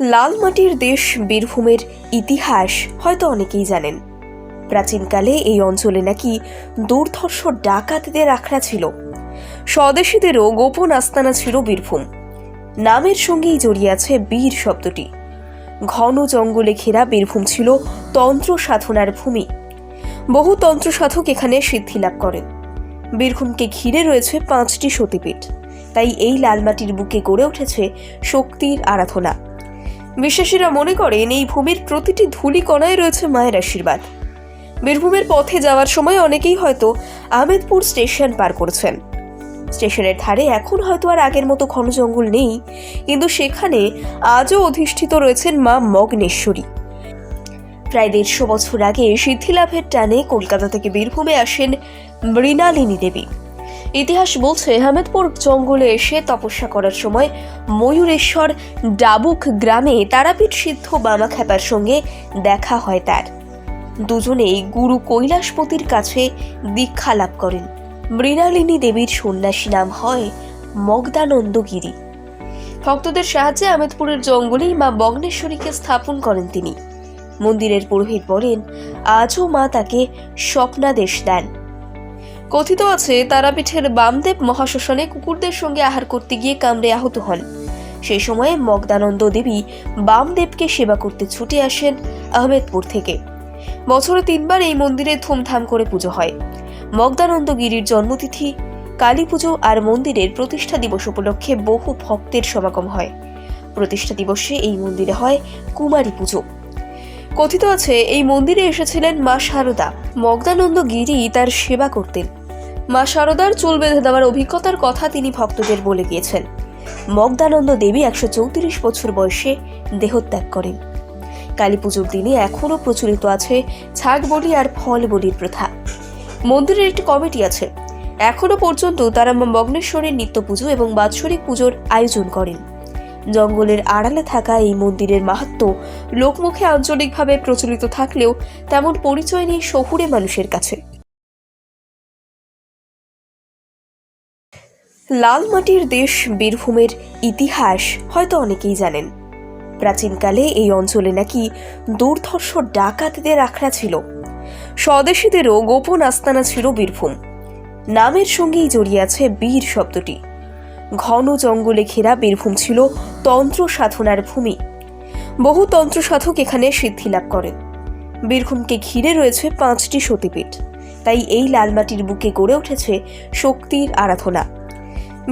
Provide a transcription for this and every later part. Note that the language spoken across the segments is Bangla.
লাল মাটির দেশ বীরভূমের ইতিহাস হয়তো অনেকেই জানেন। প্রাচীনকালে এই অঞ্চলে নাকি দুর্ধর্ষ ডাকাতদের আখড়া ছিল। স্বদেশীদেরও গোপন আস্তানা ছিল বীরভূম। নামের সঙ্গেই জড়িয়ে আছে বীর শব্দটি। ঘন জঙ্গলে ঘেরা বীরভূম ছিল তন্ত্র সাধনার ভূমি। বহু তন্ত্র সাধক এখানে সিদ্ধি লাভ করেন। বীরভূমকে ঘিরে রয়েছে 5টি সতীপীঠ। তাই এই লালমাটির বুকে গড়ে উঠেছে শক্তির আরাধনা। বিশ্বাসীরা মনে করেন এই ভূমির প্রতিটি ধূলিকণায় রয়েছে মায়ের আশীর্বাদ। বীরভূমের পথে যাওয়ার সময় অনেকেই হয়তো আহমেদপুর স্টেশন পার করেছেন। স্টেশনের ধারে এখন হয়তো আর আগের মতো ঘন জঙ্গল নেই, কিন্তু সেখানে আজও অধিষ্ঠিত রয়েছেন মা মগ্নেশ্বরী। প্রায় 150 বছর আগে সিদ্ধিলাভের টানে কলকাতা থেকে বীরভূমে আসেন মৃণালিনী দেবী। ইতিহাস বলছে আহমেদপুর জঙ্গলে এসে তপস্যা করার সময় ময়ূরেশ্বর ডাবুক গ্রামে তারাপীঠ সিদ্ধ বামা খ্যাপার সঙ্গে দেখা হয় তার। দুজনেই গুরু কৈলাসপতির কাছে দীক্ষা লাভ করেন। মৃণালিনী দেবীর সন্ন্যাসী নাম হয় মগদানন্দ গিরি। ভক্তদের সাহায্যে আহমেদপুরের জঙ্গলেই মা মগ্নেশ্বরীকে স্থাপন করেন তিনি। মন্দিরের পুরোহিত বলেন, আজও মা তাকে স্বপ্নাদেশ দেন। কথিত আছে তারাপীঠের বামদেব মহাশ্মশানে কুকুরদের সঙ্গে আহার করতে গিয়ে কামড়ে আহত হন। সেই সময়ে মগদানন্দ দেবী বামদেবকে সেবা করতে ছুটে আসেন আহমেদপুর থেকে। বছরে 3 বার এই মন্দিরে ধুমধাম করে পুজো হয়। মগদানন্দ গিরির জন্মতিথি, কালী পুজো আর মন্দিরের প্রতিষ্ঠা দিবস উপলক্ষে বহু ভক্তের সমাগম হয়। প্রতিষ্ঠা দিবসে এই মন্দিরে হয় কুমারী পুজো। কথিত আছে এই মন্দিরে এসেছিলেন মা শারদা। মগদানন্দ গিরি তার সেবা করতেন। মা শারদার চুল বেঁধে দেওয়ার অভিজ্ঞতার কথা তিনি ভক্তদের বলে গিয়েছেন। মগদানন্দ দেবী 134 বছর বয়সে দেহত্যাগ করেন। কালী পুজোর দিনে এখনও প্রচলিত আছে ছাগ বলি আর ফল বলির প্রথা। মন্দিরের একটি কমিটি আছে। এখনো পর্যন্ত তারা মা মগ্নেশ্বরীর নিত্য পুজো এবং বাৎসরিক পুজোর আয়োজন করেন। জঙ্গলের আড়ালে থাকা এই মন্দিরের মাহাত্ম্য লোকমুখে আঞ্চলিকভাবে প্রচলিত থাকলেও তেমন পরিচয় নেই শহুরে মানুষের কাছে। লাল মাটির দেশ বীরভূমের ইতিহাস হয়তো অনেকেই জানেন। প্রাচীনকালে এই অঞ্চলে নাকি দুর্ধর্ষ ডাকাতদের আখড়া ছিল। স্বদেশীদেরও গোপন আস্তানা ছিল বীরভূম। নামের সঙ্গেই জড়িয়ে আছে বীর শব্দটি। ঘন জঙ্গলে ঘেরা বীরভূম ছিল তন্ত্র সাধনার ভূমি। বহু তন্ত্র সাধক এখানে সিদ্ধি লাভ করেন। বীরভূমকে ঘিরে রয়েছে 5টি সতীপীঠ। তাই এই লালমাটির বুকে গড়ে উঠেছে শক্তির আরাধনা।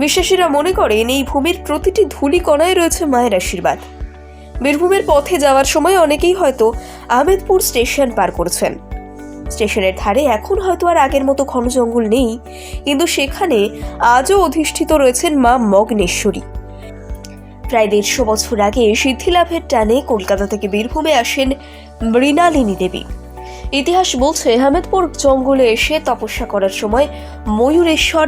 বিশ্বাসীরা মনে করেন এই ভূমির প্রতিটি ধূলিকণায় রয়েছে মায়ের আশীর্বাদ। বীরভূমের পথে যাওয়ার সময় অনেকেই হয়তো আহমেদপুর স্টেশন পার করেছেন। স্টেশনের ধারে এখন হয়তো আর আগের মতো ঘন জঙ্গল নেই, কিন্তু সেখানে আজও অধিষ্ঠিত রয়েছেন মা মগ্নেশ্বরী। প্রায় 150 বছর আগে সিদ্ধিলাভের টানে কলকাতা থেকে বীরভূমে আসেন মৃণালিনী দেবী। ইতিহাস বলছে আহমেদপুর জঙ্গলে এসে তপস্যা করার সময় ময়ূরেশ্বর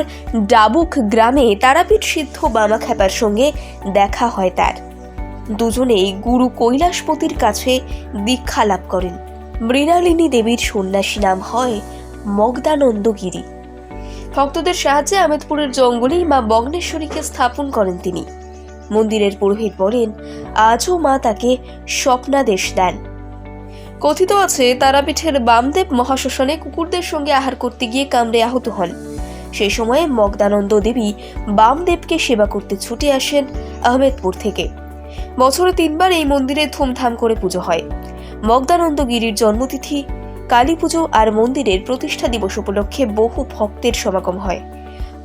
ডাবুক গ্রামে তারাপীঠ সিদ্ধ বামা খ্যাপার সঙ্গে দেখা হয় তার। দুজনেই গুরু কৈলাসপতির কাছে দীক্ষা লাভ করেন। মৃণালিনী দেবীর সন্ন্যাসী নাম হয় মগদানন্দ গিরি। ভক্তদের সাহায্যে আহমেদপুরের জঙ্গলেই মা মগ্নেশ্বরীকে স্থাপন করেন তিনি। মন্দিরের পুরোহিত বলেন, আজও মা তাকে স্বপ্নাদেশ দেন। কথিত আছে তারাপীঠের বামদেব মহাশ্মশানে কুকুরদের সঙ্গে আহার করতে গিয়ে কামড়ে আহত হন। সেই সময়ে মগদানন্দ দেবী বামদেবকে সেবা করতে ছুটে আসেন আহমেদপুর থেকে। বছরে 3 বার এই মন্দিরে ধুমধাম করে পুজো হয়। মগদানন্দ গিরির জন্মতিথি, কালী পুজো আর মন্দিরের প্রতিষ্ঠা দিবস উপলক্ষে বহু ভক্তের সমাগম হয়।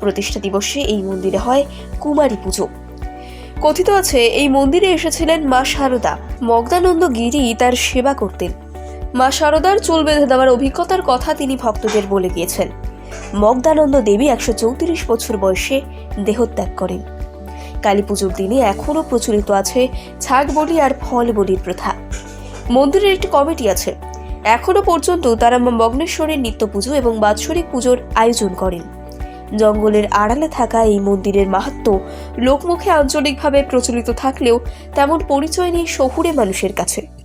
প্রতিষ্ঠা দিবসে এই মন্দিরে হয় কুমারী পুজো। কথিত আছে এই মন্দিরে এসেছিলেন মা শারদা। মগদানন্দ গিরি তার সেবা করতেন। মা শারদার চুল বেঁধে দেওয়ার অভিজ্ঞতার কথা তিনি ভক্তদের বলে গিয়েছেন। মগদানন্দ দেবী 134 বছর বয়সে দেহত্যাগ করেন। কালী পুজোর দিনে এখনও প্রচলিত আছে ছাগ বলি আর ফল বলির প্রথা। মন্দিরের একটি কমিটি আছে। এখনো পর্যন্ত তারা মা মগ্নেশ্বরীর নিত্য পুজো এবং বাৎসরিক পুজোর আয়োজন করেন। জঙ্গলের আড়ালে থাকা এই মন্দিরের মাহাত্ম্য লোকমুখে আঞ্চলিকভাবে প্রচলিত থাকলেও তেমন পরিচয় নেই শহুরে মানুষের কাছে।